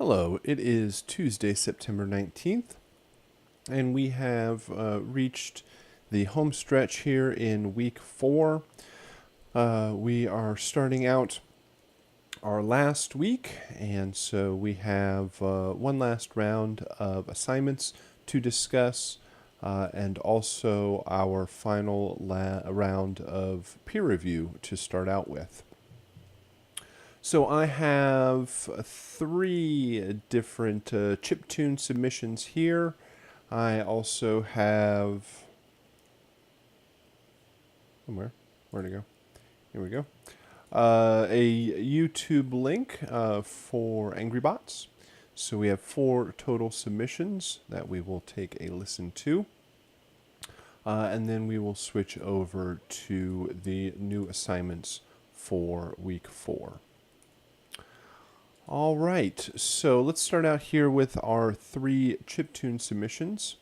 Hello, it is Tuesday, September 19th, and we have reached the home stretch here in week 4. We are starting out our last week, and so we have one last round of assignments to discuss, and also our final round of peer review to start out with. So I have 3 different chiptune submissions here. I also have where'd it go? Here we go. A YouTube link for Angry Bots. So we have 4 total submissions that we will take a listen to. And then we will switch over to the new assignments for week 4. All right, so let's start out here with our 3 chiptune submissions.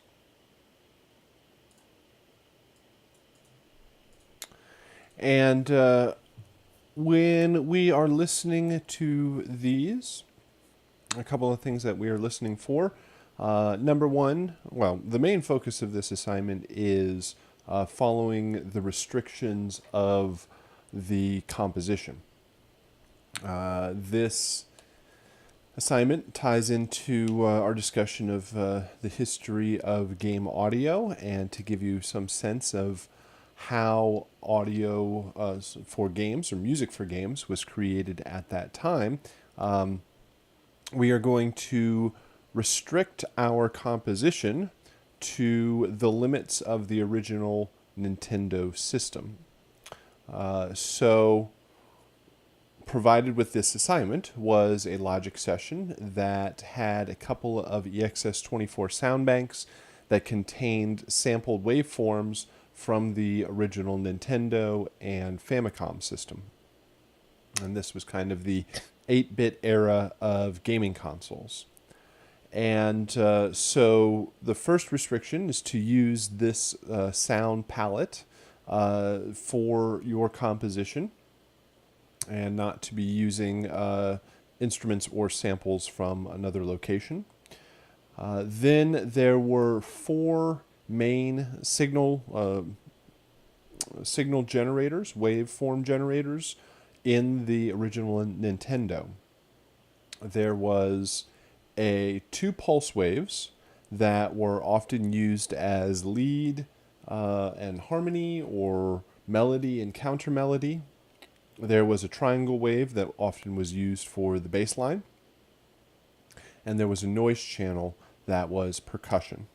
And when we are listening to these, a couple of things that we are listening for. Number one, well, the main focus of this assignment is following the restrictions of the composition. This assignment ties into our discussion of the history of game audio, and to give you some sense of how audio for games or music for games was created at that time. We are going to restrict our composition to the limits of the original Nintendo system. So provided with this assignment was a logic session that had a couple of EXS24 sound banks that contained sampled waveforms from the original Nintendo and Famicom system. And this was kind of the 8-bit era of gaming consoles. And so the first restriction is to use this sound palette for your composition, and not to be using instruments or samples from another location. Then there were 4 main signal generators, waveform generators, in the original Nintendo. There was 2 pulse waves that were often used as lead and harmony, or melody and counter melody. There was a triangle wave that often was used for the bass line, and there was a noise channel that was percussion.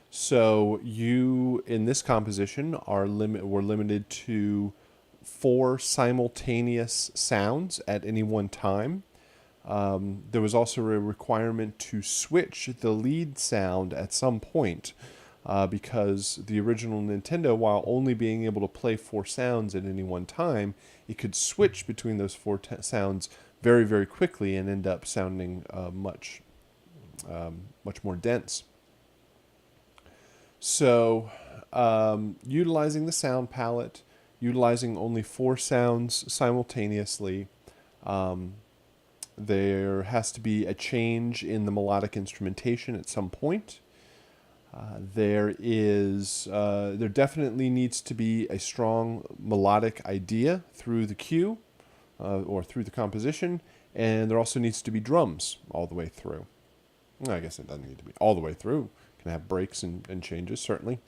So you, in this composition, were limited to 4 simultaneous sounds at any one time. There was also a requirement to switch the lead sound at some point, because the original Nintendo, while only being able to play 4 sounds at any one time, it could switch between those 4 sounds very, very quickly and end up sounding much more dense. So utilizing the sound palette, utilizing only 4 sounds simultaneously, there has to be a change in the melodic instrumentation at some point. There definitely needs to be a strong melodic idea through the cue or through the composition, and there also needs to be drums all the way through. I guess it doesn't need to be all the way through. It can have breaks and changes, certainly.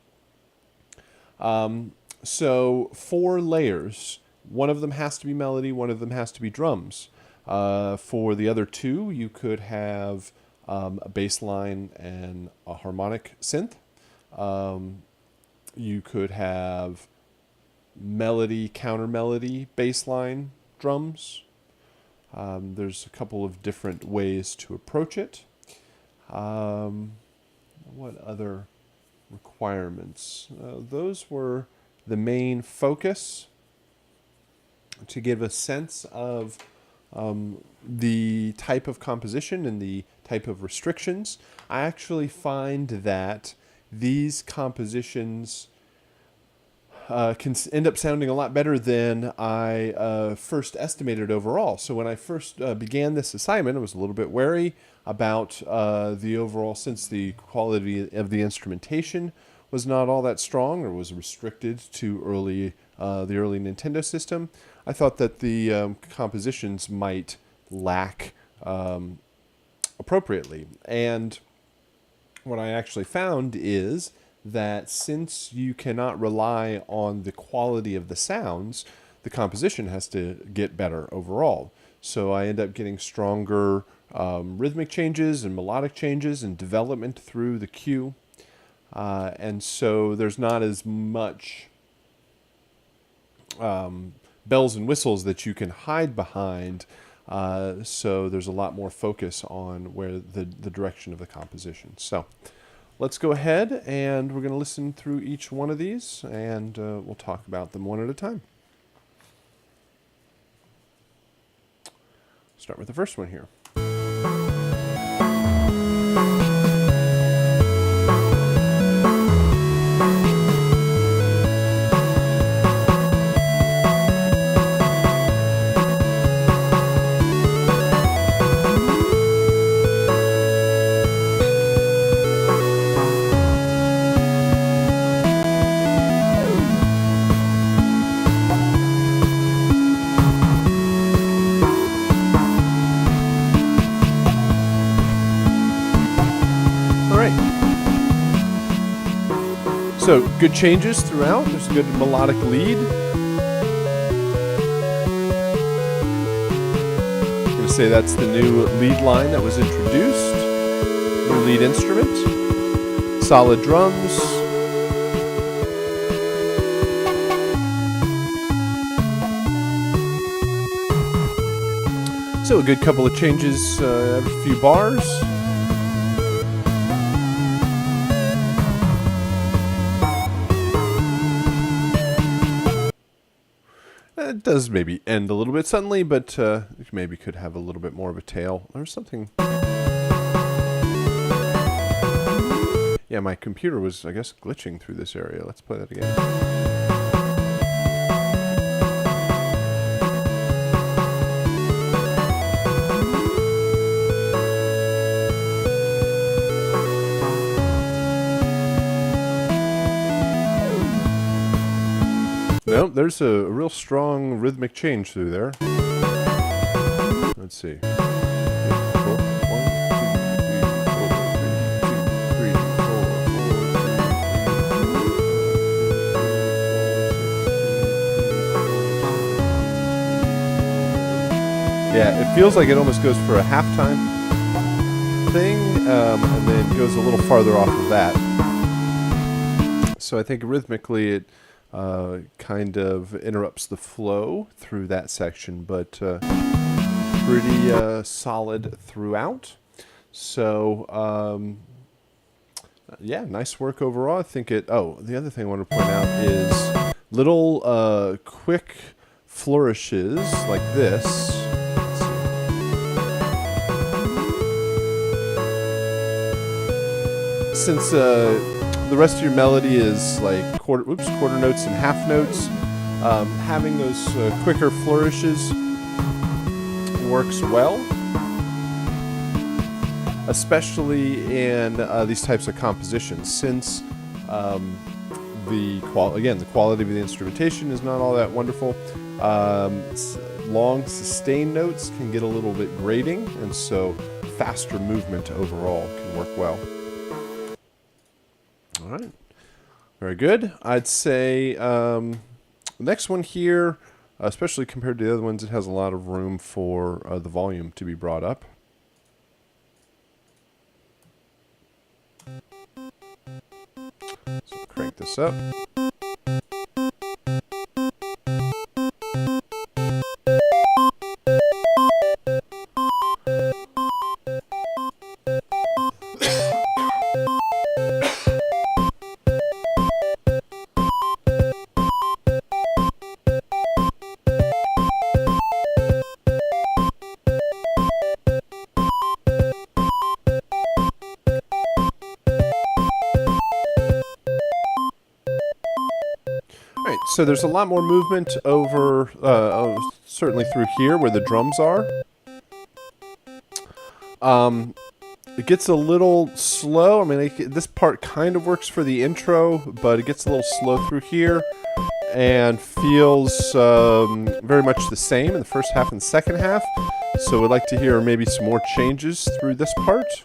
So 4 layers. One of them has to be melody, one of them has to be drums. For the other 2, you could have a bass line and a harmonic synth. You could have melody, counter melody, bass line, drums. There's a couple of different ways to approach it. What other requirements? Those were the main focus, to give a sense of the type of composition and the type of restrictions. I actually find that these compositions can end up sounding a lot better than I first estimated overall. So when I first began this assignment, I was a little bit wary about the overall, since the quality of the instrumentation was not all that strong or was restricted to the early Nintendo system. I thought that the compositions might lack appropriately. And what I actually found is that since you cannot rely on the quality of the sounds, the composition has to get better overall. So I end up getting stronger rhythmic changes and melodic changes and development through the cue. And so there's not as much bells and whistles that you can hide behind. So there's a lot more focus on where the direction of the composition. So let's go ahead and we're going to listen through each one of these, and we'll talk about them one at a time. Start with the first one here. So good changes throughout. There's a good melodic lead. I'm going to say that's the new lead line that was introduced. New lead instrument. Solid drums. So a good couple of changes every few bars. It does maybe end a little bit suddenly, but maybe could have a little bit more of a tail or something. Yeah, my computer was, I guess, glitching through this area. Let's play that again. No, there's a real strong rhythmic change through there. Let's see. 1, 2, 3, 4, 3, 4, yeah, it feels like it almost goes for a halftime thing, and then goes a little farther off of that. So I think rhythmically it kind of interrupts the flow through that section, but pretty solid throughout. So yeah, nice work overall. I think it. Oh, the other thing I want to point out is little quick flourishes like this. Since the rest of your melody is like quarter notes and half notes, having those quicker flourishes works well, especially in these types of compositions, since the quality of the instrumentation is not all that wonderful. Long sustained notes can get a little bit grating, and so faster movement overall can work well. All right, very good. I'd say the next one here, especially compared to the other ones, it has a lot of room for the volume to be brought up. So crank this up. So there's a lot more movement over, certainly through here where the drums are. It gets a little slow. I mean, this part kind of works for the intro, but it gets a little slow through here and feels very much the same in the first half and second half. So we'd like to hear maybe some more changes through this part.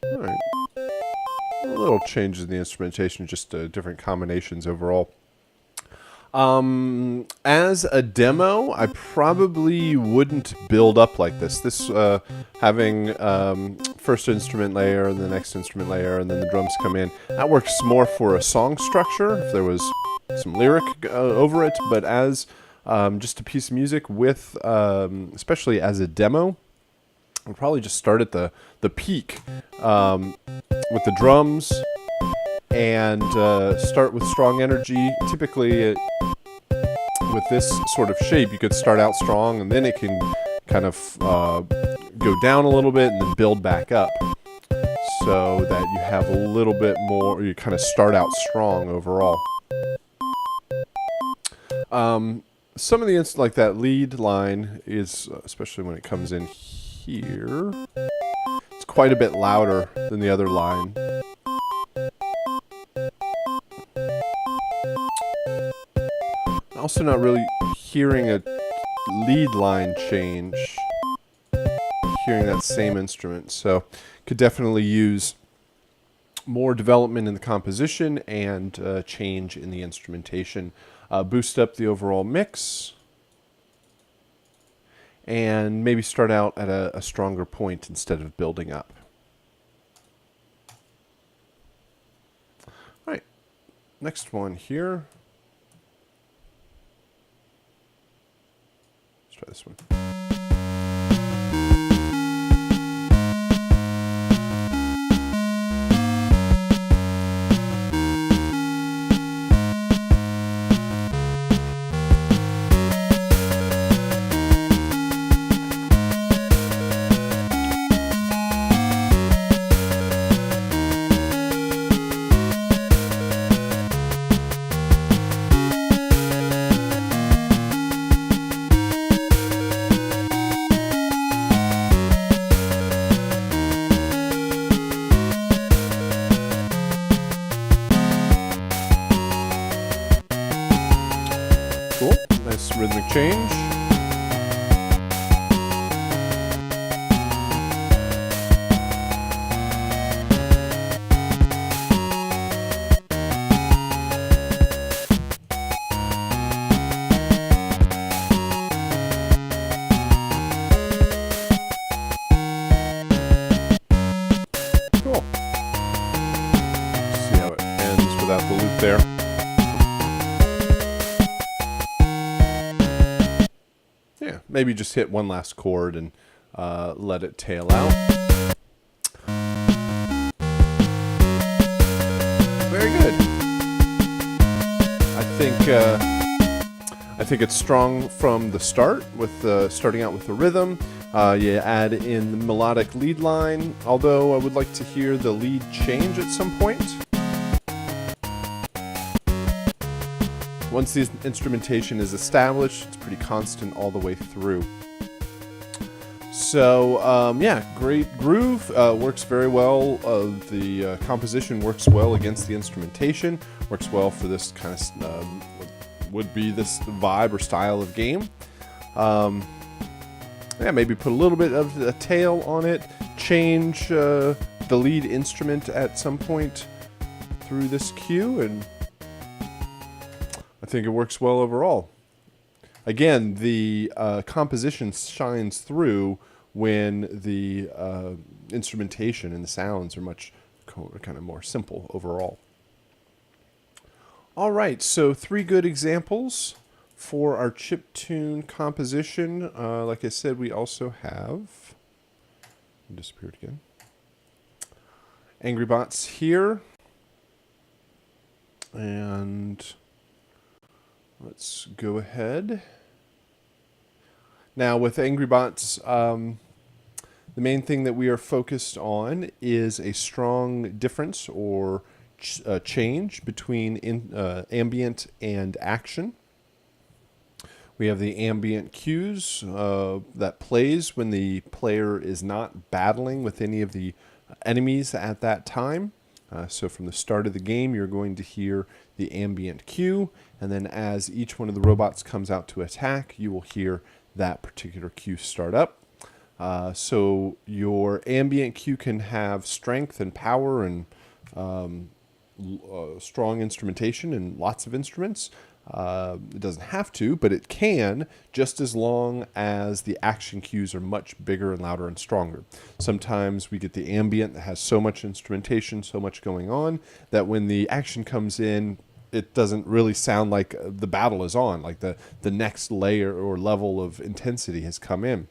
All right. A little changes in the instrumentation, just different combinations overall. As a demo, I probably wouldn't build up like this. This having first instrument layer and the next instrument layer and then the drums come in, that works more for a song structure if there was some lyric over it, but as just a piece of music with, especially as a demo, I'll probably just start at the peak with the drums and start with strong energy. Typically, with this sort of shape, you could start out strong and then it can kind of go down a little bit and then build back up so that you have a little bit more, you kind of start out strong overall. Some of the like that lead line is, especially when it comes in here, it's quite a bit louder than the other line. Also not really hearing a lead line change, hearing that same instrument. So could definitely use more development in the composition and change in the instrumentation. Boost up the overall mix and maybe start out at a stronger point instead of building up. All right, next one here. Try this one. Cool, nice rhythmic change. Cool. See how it ends without the loop there. Yeah, maybe just hit one last chord and let it tail out. Very good. I think it's strong from the start with starting out with the rhythm. You add in the melodic lead line, although I would like to hear the lead change at some point. Once the instrumentation is established, it's pretty constant all the way through. So, yeah, great groove, works very well. The composition works well against the instrumentation, works well for this kind of, would be this vibe or style of game. Yeah, maybe put a little bit of a tail on it, change the lead instrument at some point through this cue, and I think it works well overall. Again, the composition shines through when the instrumentation and the sounds are much kind of more simple overall. All right, so 3 good examples for our chiptune composition. Like I said, we also have, it disappeared again, Angry Bots here. And let's go ahead. Now with Angry Bots, The main thing that we are focused on is a strong difference or change between ambient and action. We have the ambient cues that plays when the player is not battling with any of the enemies at that time. So from the start of the game, you're going to hear the ambient cue, and then as each one of the robots comes out to attack, you will hear that particular cue start up. So your ambient cue can have strength and power and strong instrumentation and lots of instruments. It doesn't have to, but it can, just as long as the action cues are much bigger and louder and stronger. Sometimes we get the ambient that has so much instrumentation, so much going on, that when the action comes in, it doesn't really sound like the battle is on, like the next layer or level of intensity has come in.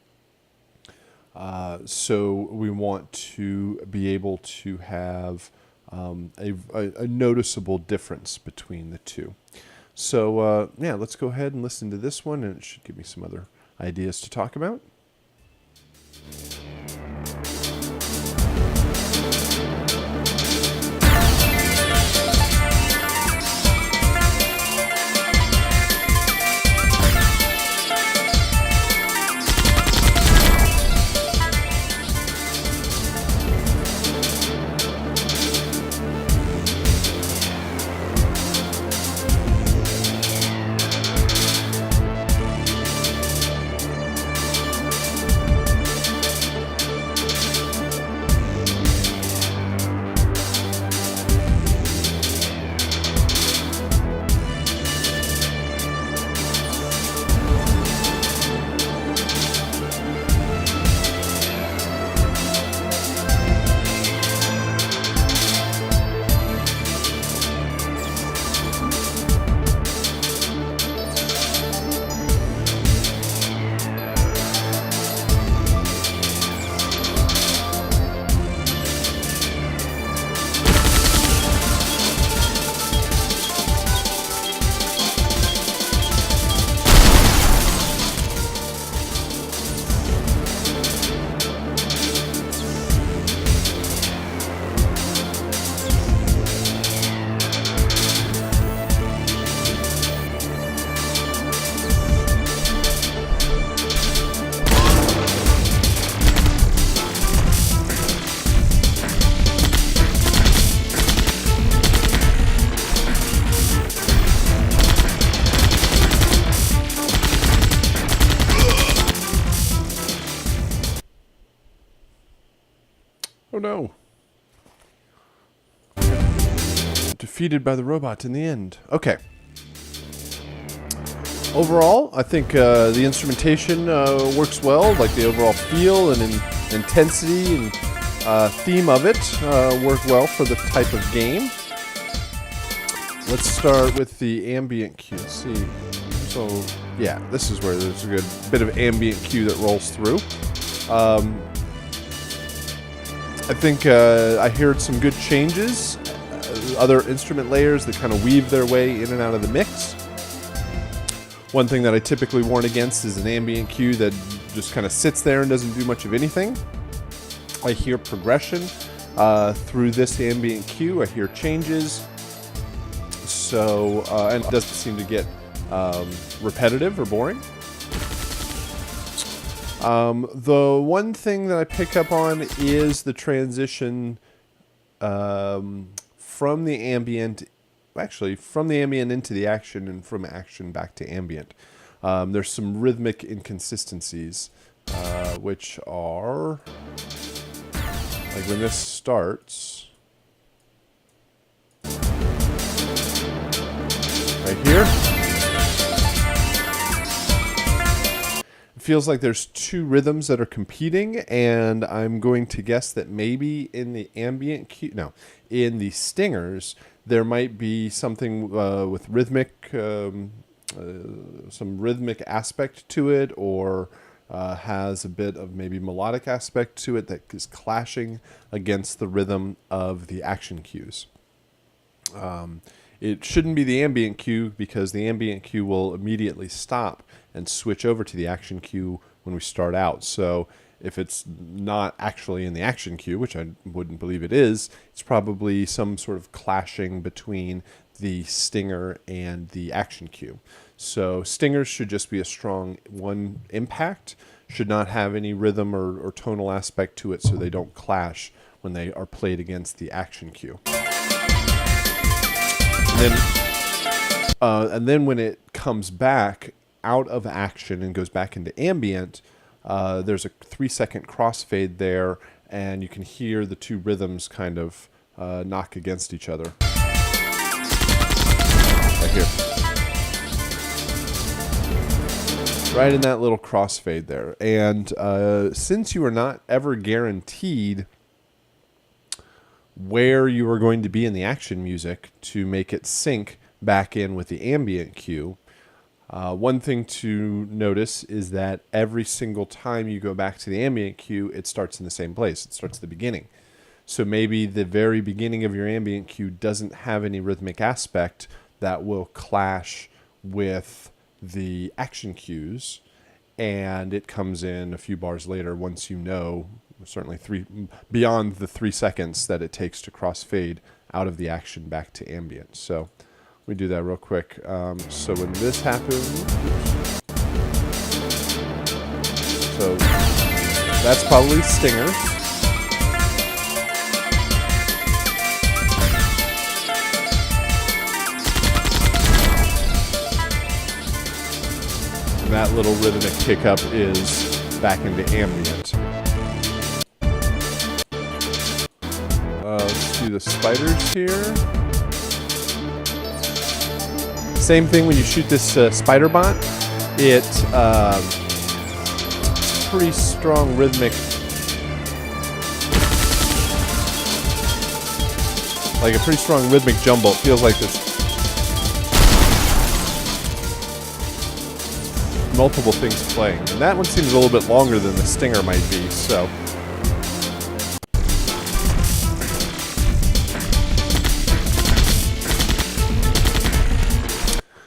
So we want to be able to have a noticeable difference between the two. So yeah, let's go ahead and listen to this one, and it should give me some other ideas to talk about. Oh no. Defeated by the robot in the end. Okay. Overall, I think the instrumentation works well, like the overall feel and intensity and theme of it work well for the type of game. Let's start with the ambient cue. Let's see. So, yeah, this is where there's a good bit of ambient cue that rolls through. I think I heard some good changes, other instrument layers that kind of weave their way in and out of the mix. One thing that I typically warn against is an ambient cue that just kind of sits there and doesn't do much of anything. I hear progression through this ambient cue. I hear changes. So, and it doesn't seem to get repetitive or boring. The one thing that I pick up on is the transition from the ambient, actually from the ambient into the action and from action back to ambient. There's some rhythmic inconsistencies, which are, like when this starts, right here. Feels like there's two rhythms that are competing, and I'm going to guess that maybe in the ambient cue, no, in the stingers, there might be something with rhythmic, some rhythmic aspect to it, or has a bit of maybe melodic aspect to it that is clashing against the rhythm of the action cues. It shouldn't be the ambient cue, because the ambient cue will immediately stop and switch over to the action cue when we start out. So if it's not actually in the action cue, which I wouldn't believe it is, it's probably some sort of clashing between the stinger and the action cue. So stingers should just be a strong one impact, should not have any rhythm or tonal aspect to it, so they don't clash when they are played against the action cue. And then when it comes back out of action and goes back into ambient, there's a 3-second crossfade there, and you can hear the two rhythms kind of knock against each other. Right here. Right in that little crossfade there. And since you are not ever guaranteed where you are going to be in the action music to make it sync back in with the ambient cue, one thing to notice is that every single time you go back to the ambient cue, it starts in the same place. It starts at the beginning. So maybe the very beginning of your ambient cue doesn't have any rhythmic aspect that will clash with the action cues, and it comes in a few bars later once you know, certainly beyond the 3 seconds that it takes to crossfade out of the action back to ambient. So we do that real quick. So when this happens, so that's probably stinger. And that little rhythmic pickup is back into ambient. Let's do the spiders here. Same thing when you shoot this spider bot. It's pretty strong rhythmic, like a pretty strong rhythmic jumble. It feels like there's multiple things playing. And that one seems a little bit longer than the stinger might be, so.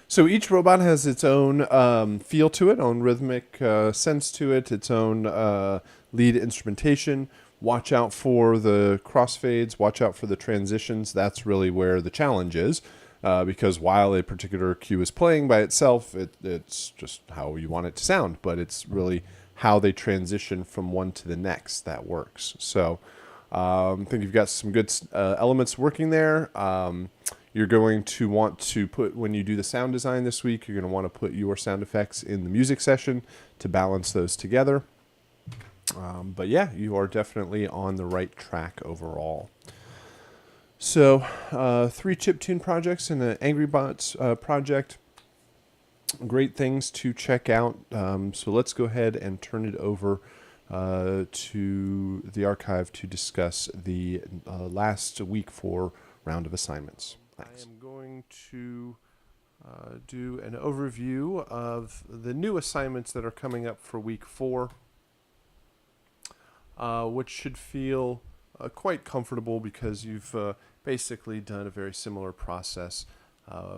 So each robot has its own feel to it, own rhythmic sense to it, its own lead instrumentation. Watch out for the crossfades, watch out for the transitions. That's really where the challenge is, because while a particular cue is playing by itself, it's just how you want it to sound, but it's really how they transition from one to the next that works. So I think you've got some good elements working there. You're going to want to put, when you do the sound design this week, you're going to want to put your sound effects in the music session to balance those together. But yeah, you are definitely on the right track overall. So 3 chiptune projects and an Angry Bots project. Great things to check out. So let's go ahead and turn it over to the archive to discuss the last week 4 round of assignments. Thanks. I am going to do an overview of the new assignments that are coming up for week 4, which should feel quite comfortable because you've basically done a very similar process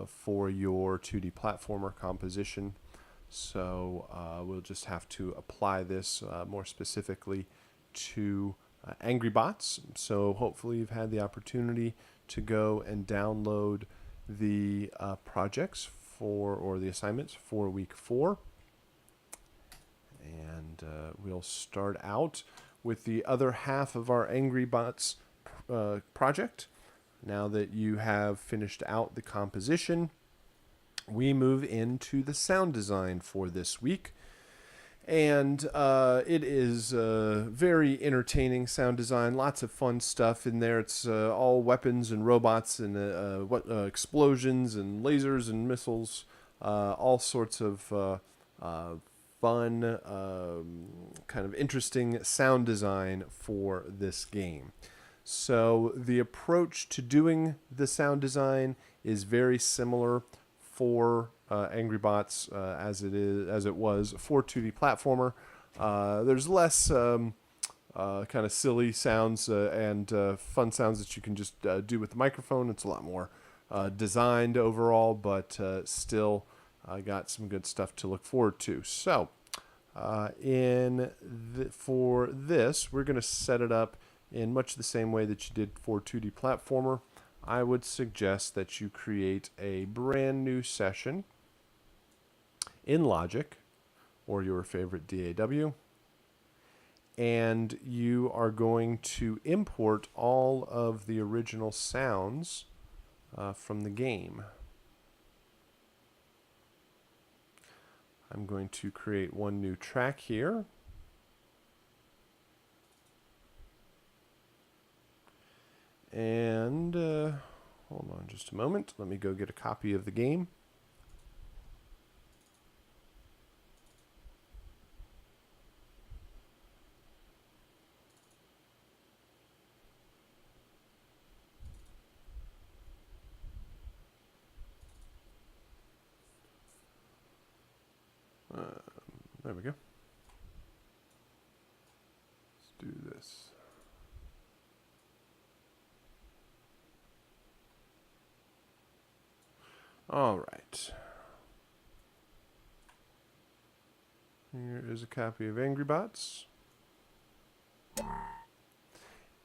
for your 2D platformer composition. So we'll just have to apply this more specifically to Angry Bots. So hopefully you've had the opportunity to go and download the projects or the assignments for week 4. And we'll start out with the other half of our Angry Bots project. Now that you have finished out the composition, we move into the sound design for this week. And it is very entertaining sound design, lots of fun stuff in there. It's all weapons and robots and explosions and lasers and missiles, all sorts of fun, kind of interesting sound design for this game. So the approach to doing the sound design is very similar for Angry Bots as it was for 2D platformer. There's less kind of silly sounds and fun sounds that you can just do with the microphone. It's a lot more designed overall, but still got some good stuff to look forward to. So For this, we're going to set it up in much the same way that you did for 2D platformer. I would suggest that you create a brand new session in Logic or your favorite DAW, and you are going to import all of the original sounds from the game. I'm going to create one new track here. And hold on just a moment. Let me go get a copy of the game. There we go. Let's do this. All right. Here is a copy of Angry Bots.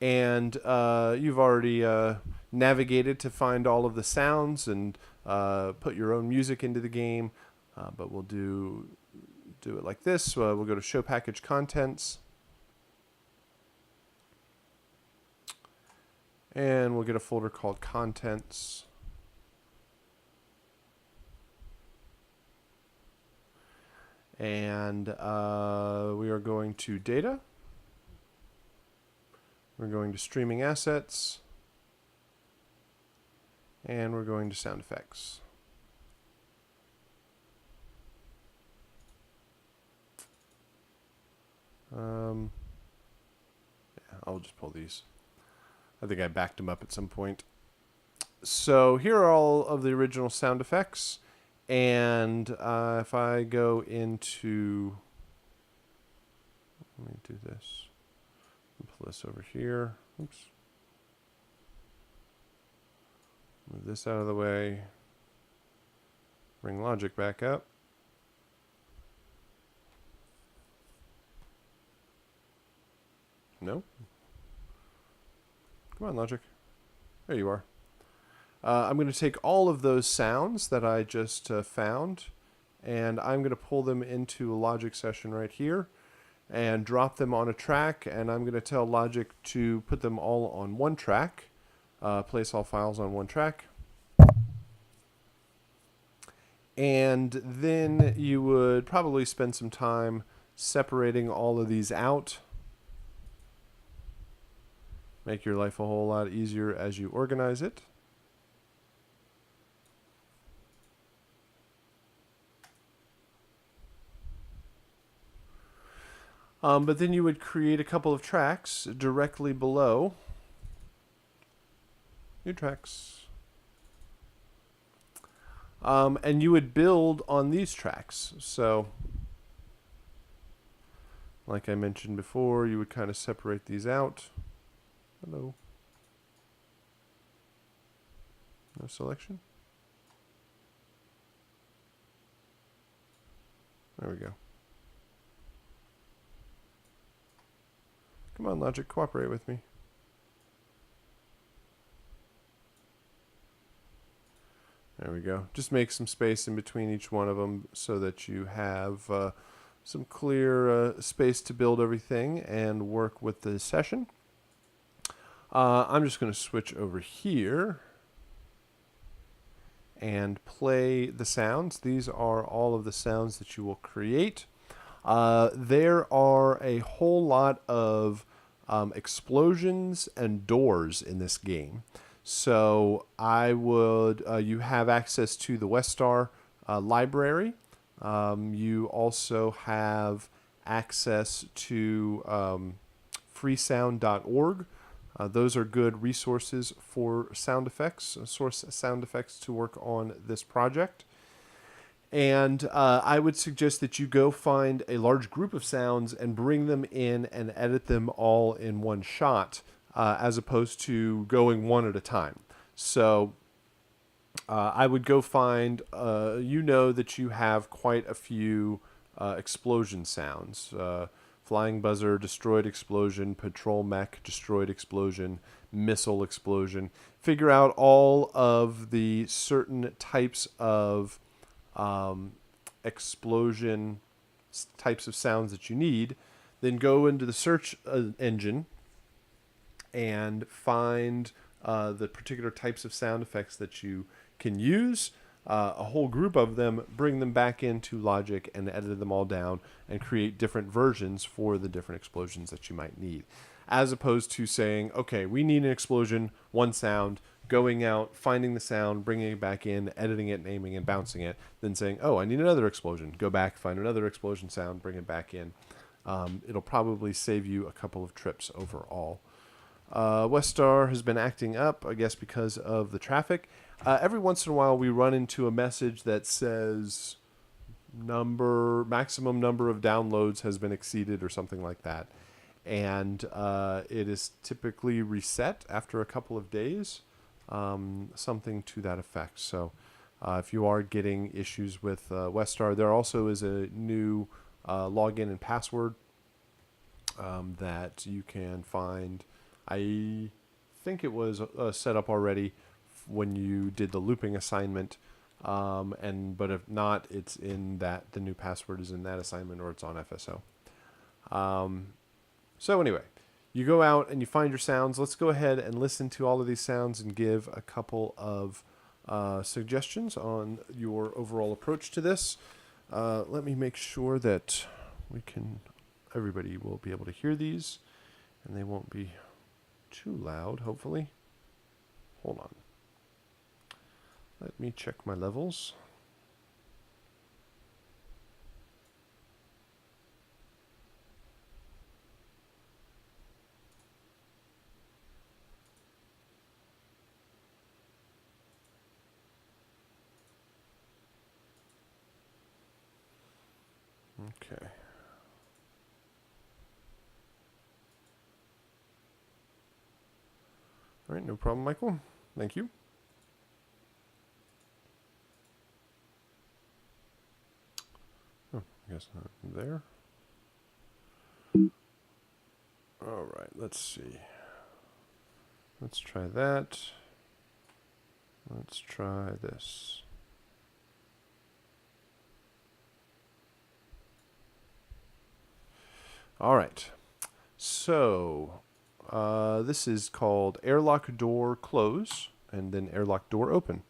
And you've already navigated to find all of the sounds and put your own music into the game. But we'll do it like this. We'll go to Show Package Contents. And we'll get a folder called Contents. And we are going to Data. We're going to Streaming Assets. And we're going to Sound Effects. Yeah, I'll just pull these. I think I backed them up at some point. So here are all of the original sound effects. And if I go into, let me do this. Pull this over here. Oops. Move this out of the way. Bring Logic back up. No? Come on, Logic. There you are. I'm going to take all of those sounds that I just found, and I'm going to pull them into a Logic session right here and drop them on a track, and I'm going to tell Logic to put them all on one track, place all files on one track. And then you would probably spend some time separating all of these out. Make your life a whole lot easier as you organize it. But then you would create a couple of tracks directly below. New tracks. And you would build on these tracks. So, like I mentioned before, you would kind of separate these out. Hello. No selection? There we go. Come on, Logic, cooperate with me. There we go. Just make some space in between each one of them so that you have some clear space to build everything and work with the session. I'm just going to switch over here and play the sounds. These are all of the sounds that you will create. There are a whole lot of explosions and doors in this game. So I would, you have access to the Westar library. You also have access to freesound.org. Those are good resources for sound effects, source sound effects to work on this project. And I would suggest that you go find a large group of sounds and bring them in and edit them all in one shot, as opposed to going one at a time. So I would go find, you know that you have quite a few explosion sounds. Flying buzzer, destroyed explosion, patrol mech, destroyed explosion, missile explosion. Figure out all of the certain types of explosion types of sounds that you need. Then go into the search engine and find the particular types of sound effects that you can use, a whole group of them, bring them back into Logic and edit them all down and create different versions for the different explosions that you might need. As opposed to saying, okay, we need an explosion, one sound, going out, finding the sound, bringing it back in, editing it, naming and bouncing it, then saying, oh, I need another explosion. Go back, find another explosion sound, bring it back in. It'll probably save you a couple of trips overall. Westar has been acting up, I guess, because of the traffic. Every once in a while, we run into a message that says maximum number of downloads has been exceeded or something like that. And it is typically reset after a couple of days, something to that effect. So if you are getting issues with Westar, there also is a new login and password that you can find. I think it was set up already when you did the looping assignment, but if not, it's in that the new password is in that assignment or it's on FSO. So anyway, you go out and you find your sounds. Let's go ahead and listen to all of these sounds and give a couple of suggestions on your overall approach to this. Let me make sure that everybody will be able to hear these and they won't be too loud, hopefully. Hold on. Let me check my levels. Okay. All right, no problem, Michael. Thank you. Oh, I guess not there. All right, let's see. Let's try that. Let's try this. All right. So this is called airlock door close and then airlock door open.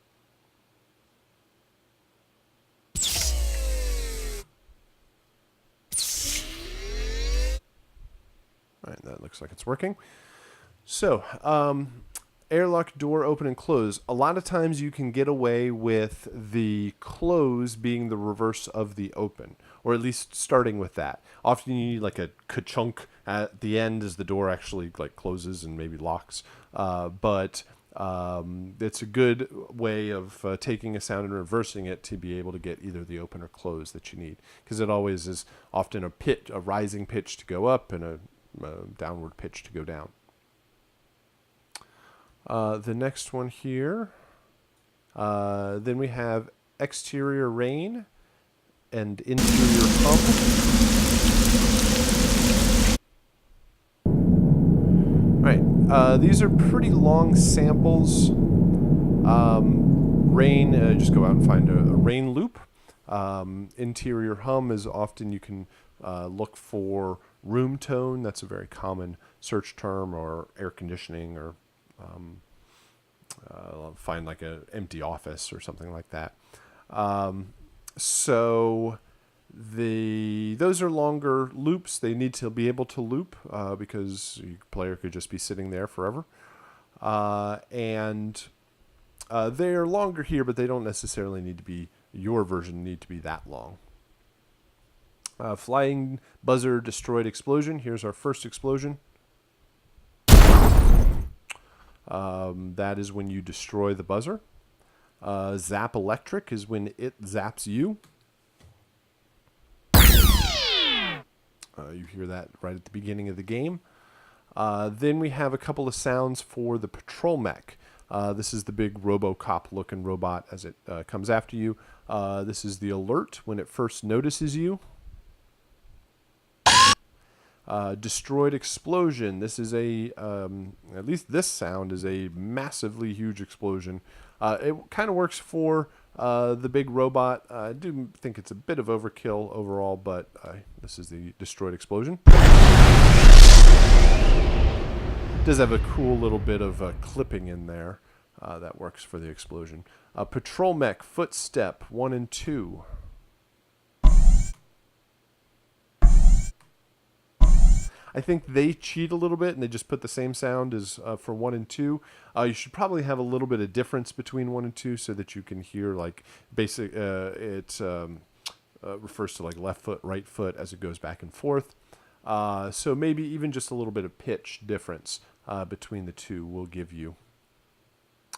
All right, that looks like it's working. So airlock door open and close. A lot of times you can get away with the close being the reverse of the open, or at least starting with that. Often you need like a ka-chunk at the end as the door actually like closes and maybe locks. But it's a good way of taking a sound and reversing it to be able to get either the open or close that you need, because it always is often a rising pitch to go up and a downward pitch to go down. The next one here, then we have exterior rain and interior hum. All right, these are pretty long samples. Rain, just go out and find a rain loop. Interior hum is often you can look for room tone. That's a very common search term, or air conditioning, or find like an empty office or something like that. So those are longer loops. They need to be able to loop because your player could just be sitting there forever. And they're longer here, but they don't necessarily need to be, your version need to be that long. Flying buzzer destroyed explosion. Here's our first explosion. That is when you destroy the buzzer. Zap electric is when it zaps you. You hear that right at the beginning of the game. Then we have a couple of sounds for the patrol mech. This is the big RoboCop looking robot as it comes after you. This is the alert when it first notices you. Destroyed explosion. This is at least this sound is a massively huge explosion. It kind of works for the big robot. I do think it's a bit of overkill overall, but this is the destroyed explosion. Does have a cool little bit of clipping in there that works for the explosion. Patrol mech footstep 1 and 2. I think they cheat a little bit and they just put the same sound as for 1 and 2. You should probably have a little bit of difference between 1 and 2 so that you can hear like basic. It refers to like left foot, right foot as it goes back and forth. So maybe even just a little bit of pitch difference between the two will give you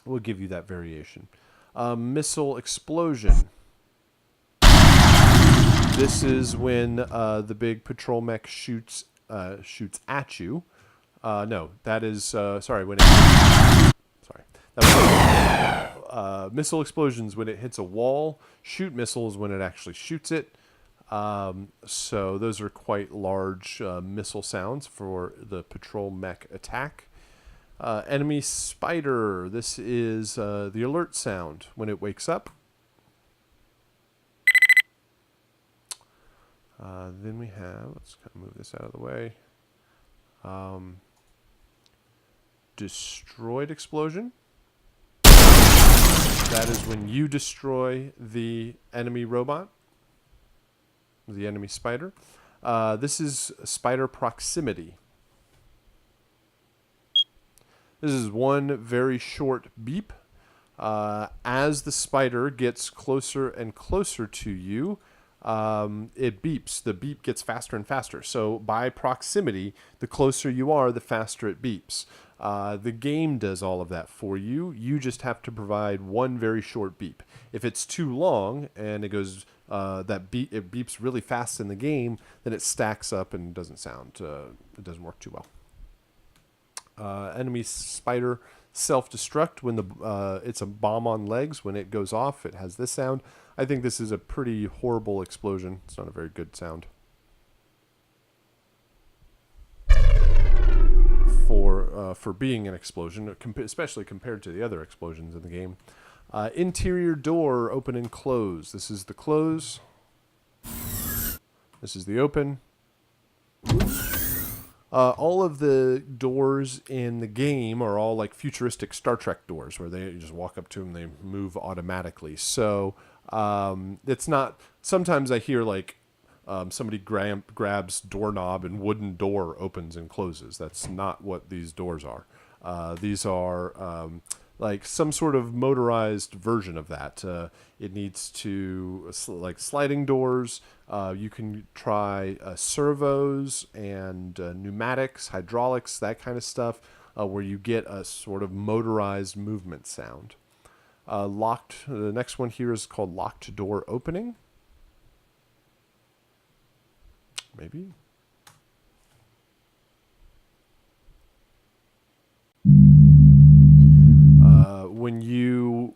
that variation. Missile explosion. This is when the big patrol mech shoots at you. No, that is sorry. When it sorry, that was, missile explosions when it hits a wall. Shoot missiles when it actually shoots it. So those are quite large missile sounds for the patrol mech attack. Enemy spider. This is the alert sound when it wakes up. Then we have, let's kind of move this out of the way. Destroyed explosion. That is when you destroy the enemy robot, the enemy spider. This is spider proximity. This is one very short beep. As the spider gets closer and closer to you, it beeps. The beep gets faster and faster. So by proximity, the closer you are, the faster it beeps. The game does all of that for you. You just have to provide one very short beep. If it's too long and it goes it beeps really fast in the game, then it stacks up and doesn't sound. It doesn't work too well. Enemy spider self-destruct when it's a bomb on legs. When it goes off, it has this sound. I think this is a pretty horrible explosion. It's not a very good sound for being an explosion, especially compared to the other explosions in the game. Interior door open and close. This is the close. This is the open. All of the doors in the game are all like futuristic Star Trek doors where they just walk up to them, they move automatically. So it's not. Sometimes I hear like somebody grabs doorknob and wooden door opens and closes. That's not what these doors are. These are like some sort of motorized version of that. It needs to like sliding doors. You can try servos and pneumatics, hydraulics, that kind of stuff, where you get a sort of motorized movement sound. Locked. The next one here is called locked door opening. Maybe. When you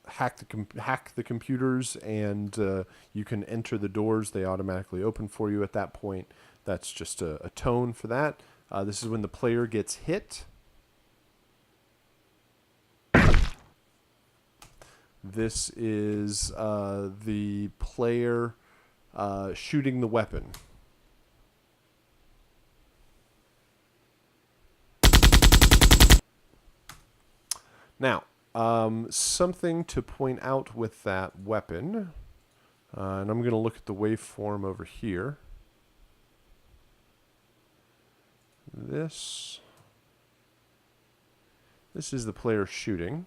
hack the computers and you can enter the doors, they automatically open for you at that point. That's just a tone for that. This is when the player gets hit. This is the player shooting the weapon. Now, something to point out with that weapon, and I'm going to look at the waveform over here. This is the player shooting.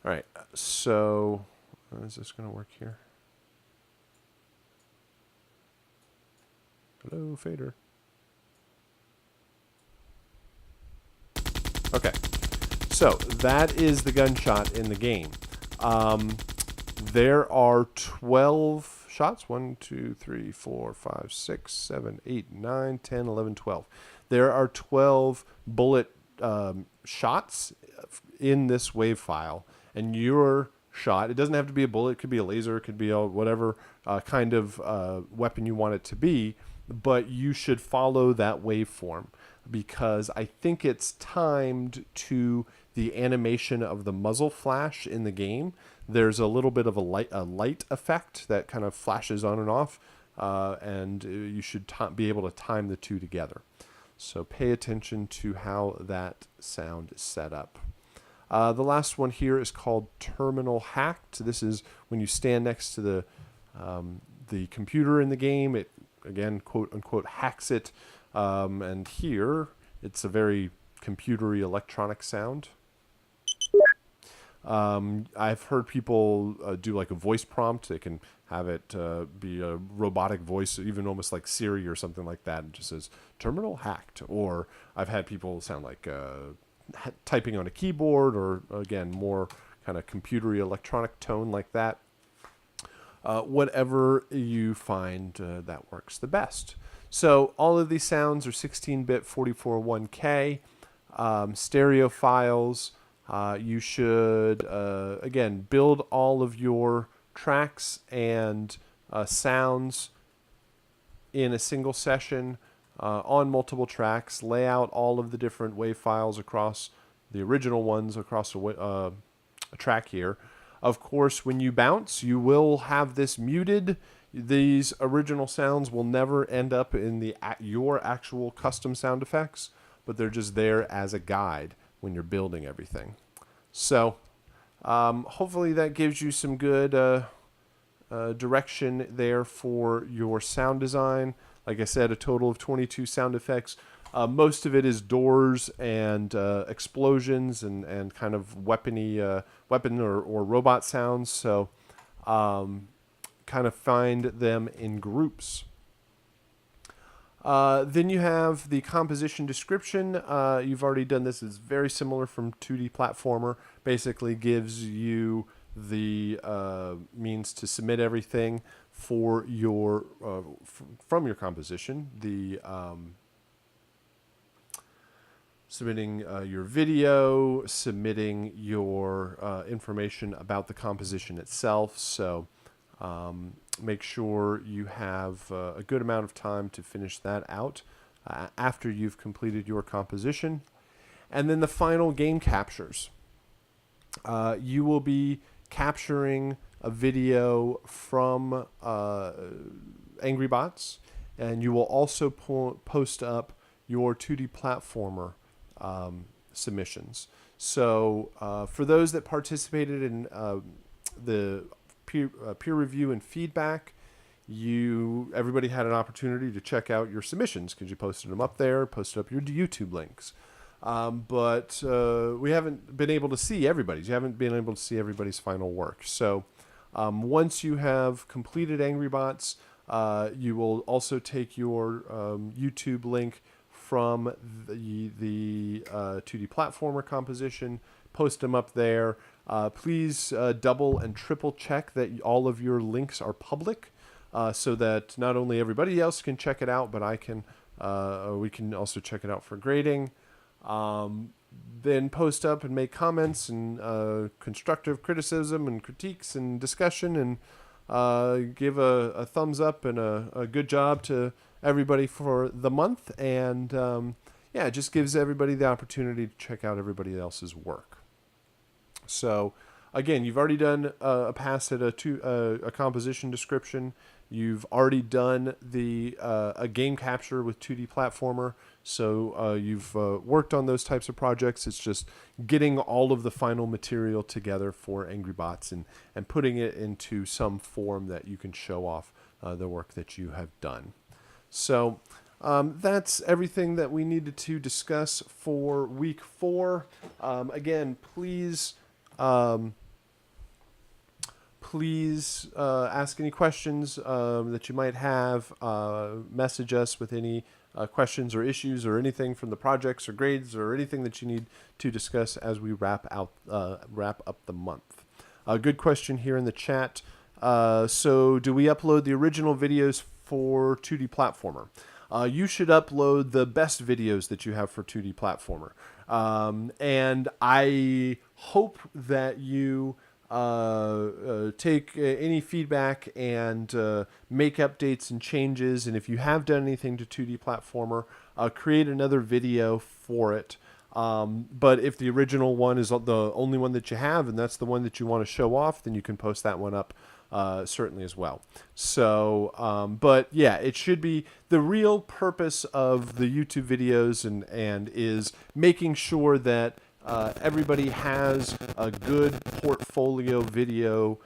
All right, so is this going to work here? Hello, fader. Okay, so that is the gunshot in the game. There are 12 shots. 1, 2, 3, 4, 5, 6, 7, 8, 9, 10, 11, 12. There are 12 bullet shots in this wave file, and your shot. It doesn't have to be a bullet. It could be a laser. It could be whatever kind of weapon you want it to be. But you should follow that waveform, because I think it's timed to the animation of the muzzle flash in the game. There's a little bit of a light effect that kind of flashes on and off, and you should be able to time the two together. So pay attention to how that sound is set up. The last one here is called terminal hacked. This is when you stand next to the computer in the game. It, again, quote unquote, hacks it. And here it's a very computery electronic sound. I've heard people do like a voice prompt. They can have it be a robotic voice, even almost like Siri or something like that. It just says terminal hacked. Or I've had people sound like typing on a keyboard, or again, more kind of computery electronic tone like that. Whatever you find that works the best. So all of these sounds are 16-bit 441K stereo files. You should, again, build all of your tracks and sounds in a single session on multiple tracks. Lay out all of the different wave files across the original ones across a track here. Of course, when you bounce, you will have this muted. These original sounds will never end up in your actual custom sound effects, but they're just there as a guide when you're building everything. So hopefully that gives you some good direction there for your sound design. Like I said, a total of 22 sound effects. Most of it is doors and explosions and kind of weapon or robot sounds. So kind of find them in groups. Then you have the composition description. You've already done this. It's very similar from 2D platformer. Basically gives you the means to submit everything for your from your composition. The submitting your video, submitting your information about the composition itself. So make sure you have a good amount of time to finish that out after you've completed your composition. And then the final game captures. You will be capturing a video from Angry Bots, and you will also post up your 2D platformer submissions. So for those that participated in the peer review and feedback, everybody had an opportunity to check out your submissions because you posted them up there, posted up your YouTube links. But we haven't been able to see everybody's. You haven't been able to see everybody's final work. So once you have completed Angry Bots, you will also take your YouTube link from the 2D platformer composition, post them up there. Please double and triple check that all of your links are public, so that not only everybody else can check it out, but we can also check it out for grading. Then post up and make comments and constructive criticism and critiques and discussion, and give a thumbs up and a good job to everybody for the month. And yeah, it just gives everybody the opportunity to check out everybody else's work. So again, you've already done a pass at a composition description. You've already done a game capture with 2D platformer. So you've worked on those types of projects. It's just getting all of the final material together for Angry Bots and putting it into some form that you can show off the work that you have done. So that's everything that we needed to discuss for week 4. Again, please ask any questions that you might have. Message us with any questions or issues or anything from the projects or grades or anything that you need to discuss as we wrap up the month. A good question here in the chat. So do we upload the original videos for 2D platformer? You should upload the best videos that you have for 2D platformer. And I hope that you take any feedback and make updates and changes. And if you have done anything to 2D platformer, create another video for it. But if the original one is the only one that you have, and that's the one that you want to show off, then you can post that one up certainly as well. So, but yeah, it should be the real purpose of the YouTube videos and is making sure that everybody has a good portfolio video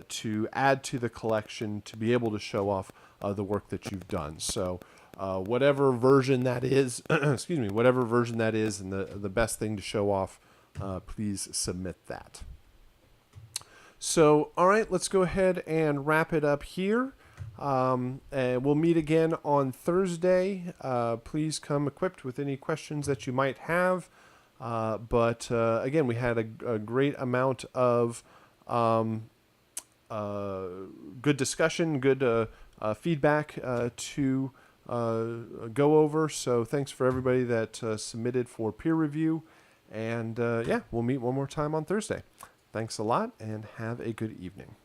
to add to the collection to be able to show off the work that you've done. So whatever version that is, excuse me, whatever version that is, and the best thing to show off, please submit that. So, all right, let's go ahead and wrap it up here. And we'll meet again on Thursday. Please come equipped with any questions that you might have. But again, we had a great amount of good discussion, good feedback to go over. So thanks for everybody that submitted for peer review. And yeah, we'll meet one more time on Thursday. Thanks a lot and have a good evening.